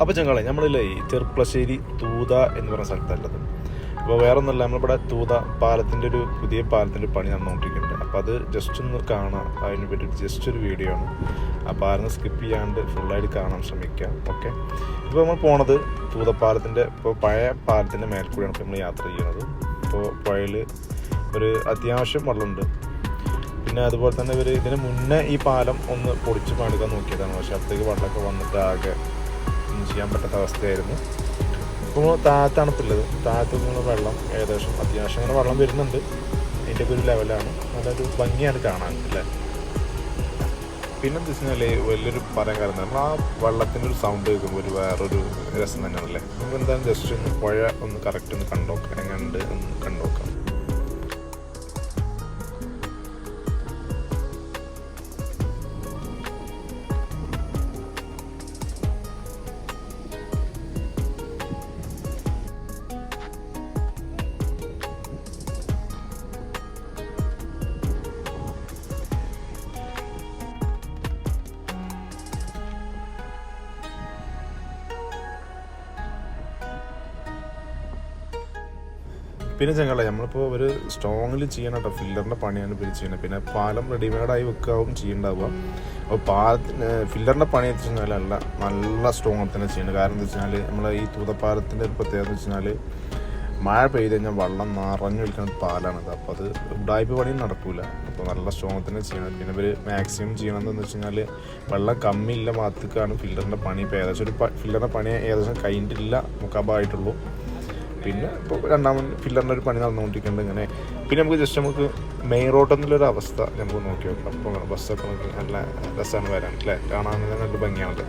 അപ്പോൾ ചങ്ങളെ നമ്മളില്ലേ ഈ ചെർപ്പളശ്ശേരി തൂത എന്ന് പറഞ്ഞ സ്ഥലത്തുള്ളത്. അപ്പോൾ വേറെ ഒന്നുമല്ല, നമ്മളിവിടെ തൂത പാലത്തിൻ്റെ ഒരു പുതിയ പാലത്തിൻ്റെ പണി നടന്നുകൊണ്ടിരിക്കുന്നുണ്ട്. അപ്പോൾ അത് ജസ്റ്റ് ഒന്ന് കാണാം, അതിന് പറ്റിയിട്ട് ജസ്റ്റ് ഒരു വീഡിയോ ആണ്. ആ പാലം സ്കിപ്പ് ചെയ്യാണ്ട് ഫുള്ളായിട്ട് കാണാൻ ശ്രമിക്കാം. ഓക്കെ, ഇപ്പോൾ നമ്മൾ പോണത് തൂതപ്പാലത്തിൻ്റെ ഇപ്പോൾ പഴയ പാലത്തിൻ്റെ മേൽക്കൂടെയാണ് ഇപ്പോൾ നമ്മൾ യാത്ര ചെയ്യുന്നത്. ഇപ്പോൾ പുഴയിൽ ഒരു അത്യാവശ്യം വെള്ളമുണ്ട്. പിന്നെ അതുപോലെ തന്നെ ഇവർ ഇതിന് മുന്നേ ഈ പാലം ഒന്ന് പൊളിച്ച് പണിക്കാൻ നോക്കിയതാണ്. പക്ഷേ അപ്പോഴത്തേക്ക് വെള്ളമൊക്കെ വന്നിട്ട് ആകെ ഒന്നും ചെയ്യാൻ പറ്റാത്ത അവസ്ഥയായിരുന്നു. ഇപ്പോൾ താഴത്താണ് ഇപ്പോൾ ഉള്ളത്. താഴത്ത് നിന്നുള്ള വെള്ളം ഏകദേശം അത്യാവശ്യം അങ്ങനെ വെള്ളം വരുന്നുണ്ട്. അതിൻ്റെ ഒക്കെ ഒരു ലെവലാണ്. നല്ലൊരു ഭംഗിയാണ് കാണാൻ അല്ലേ. പിന്നെ എന്താ വെച്ചാൽ വലിയൊരു പറയാൻ കാരണം നമ്മൾ ആ വെള്ളത്തിൻ്റെ ഒരു സൗണ്ട് കേൾക്കുമ്പോൾ ഒരു വേറൊരു രസം തന്നെയാണല്ലേ. നമുക്ക് എന്തായാലും ജസ്റ്റ് ഒന്ന് പുഴ ഒന്ന് കറക്റ്റ് ഒന്ന് കണ്ടുനോക്കാം, എങ്ങനെയുണ്ട് ഒന്ന് കണ്ടുനോക്കാം. പിന്നെ ചങ്ങളെ നമ്മളിപ്പോൾ ഒരു സ്ട്രോങ്ങിൽ ചെയ്യണം കേട്ടോ. ഫില്ലറിൻ്റെ പണിയാണ് ഇപ്പോൾ ചെയ്യുന്നത്. പിന്നെ പാലം റെഡിമെയ്ഡായി വെക്കാവും ചെയ്യുന്നുണ്ടാവുക. അപ്പോൾ ഫില്ലറിൻ്റെ പണി എന്ന് വെച്ച് കഴിഞ്ഞാൽ നല്ല സ്ട്രോങ്ങിൽ തന്നെ ചെയ്യുന്നത്. കാരണം എന്താ വെച്ച് കഴിഞ്ഞാൽ നമ്മൾ ഈ തൂതപ്പാലത്തിൻ്റെ ഒരു പ്രത്യേകത എന്ന് വെച്ച് കഴിഞ്ഞാൽ മഴ പെയ്ത് കഴിഞ്ഞാൽ വെള്ളം നിറഞ്ഞു നിൽക്കുന്ന പാലാണത്. അപ്പോൾ അത് ഉഡായ്പ പണിയും നടക്കില്ല. അപ്പോൾ നല്ല സ്ട്രോങ്ങിൽ തന്നെ ചെയ്യണം. പിന്നെ ഇവർ മാക്സിമം ചെയ്യണമെന്ന് വെച്ച് കഴിഞ്ഞാൽ വെള്ളം കമ്മിയില്ല ഭാഗത്തേക്കാണ് ഫില്ലറിൻ്റെ പണി. ഇപ്പോൾ ഏകദേശം ഒരു ഫില്ലറിൻ്റെ പണി ഏകദേശം കഴിഞ്ഞിട്ടില്ല, മുക്കാഭാഗമായിട്ടുള്ളൂ. പിന്നെ ഇപ്പോൾ രണ്ടാമത് ഫില്ലറിൻ്റെ ഒരു പണി നടന്നുകൊണ്ടിരിക്കുന്നുണ്ട് ഇങ്ങനെ. പിന്നെ നമുക്ക് ജസ്റ്റ് നമുക്ക് മെയിൻ റോഡ് എന്നുള്ളൊരു അവസ്ഥ നമുക്ക് നോക്കി നോക്കാം. അപ്പോൾ ബസ്സൊക്കെ നമുക്ക് നല്ല രസമാണ് വരാൻ അല്ലേ, കാണാൻ നല്ല ഭംഗിയാണല്ലോ.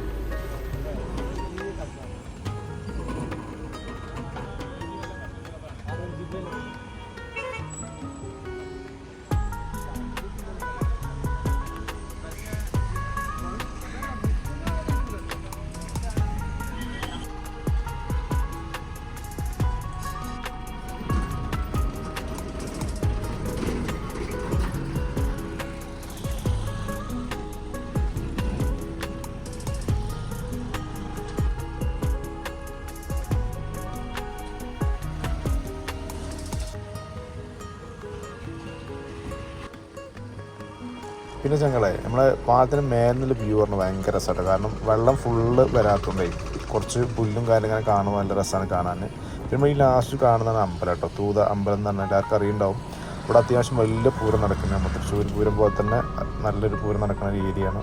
പിന്നെ ചങ്ങളെ നമ്മളെ പാലത്തിന് മേലിനുള്ള വ്യൂ പറഞ്ഞാൽ ഭയങ്കര രസമാണ്. കാരണം വെള്ളം ഫുള്ള് വരാത്തതുകൊണ്ടേ കുറച്ച് പുല്ലും കാര്യങ്ങളും കാണുമ്പോൾ നല്ല രസമാണ് കാണാൻ. പിന്നെ ഈ ലാസ്റ്റ് കാണുന്നതാണ് അമ്പലം കേട്ടോ. തൂത അമ്പലം എന്ന് പറഞ്ഞാൽ എല്ലാവർക്കും അറിയുണ്ടാവും. ഇവിടെ അത്യാവശ്യം വലിയ പൂരം നടക്കുന്നത്, നമ്മൾ തൃശ്ശൂർ പൂരം പോലെ തന്നെ നല്ലൊരു പൂരം നടക്കുന്ന ഒരു ഏരിയയാണ്.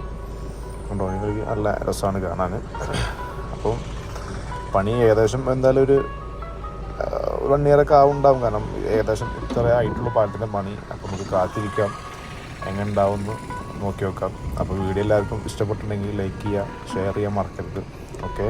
ഉണ്ടോ, നിങ്ങൾക്ക് നല്ല രസമാണ് കാണാൻ. അപ്പം പണി ഏകദേശം എന്തായാലും ഒരു 1 year ആവുണ്ടാവും. കാരണം ഏകദേശം ഇത്ര ആയിട്ടുള്ള പാലത്തിൻ്റെ പണി. അപ്പം നമുക്ക് കാത്തിരിക്കാം എങ്ങനെ ഉണ്ടാവുമെന്ന് നോക്കി നോക്കാം. അപ്പോൾ വീഡിയോ എല്ലാവർക്കും ഇഷ്ടപ്പെട്ടിട്ടുണ്ടെങ്കിൽ ലൈക്ക് ചെയ്യുക, ഷെയർ ചെയ്യാൻ മറക്കരുത്. ഓക്കെ.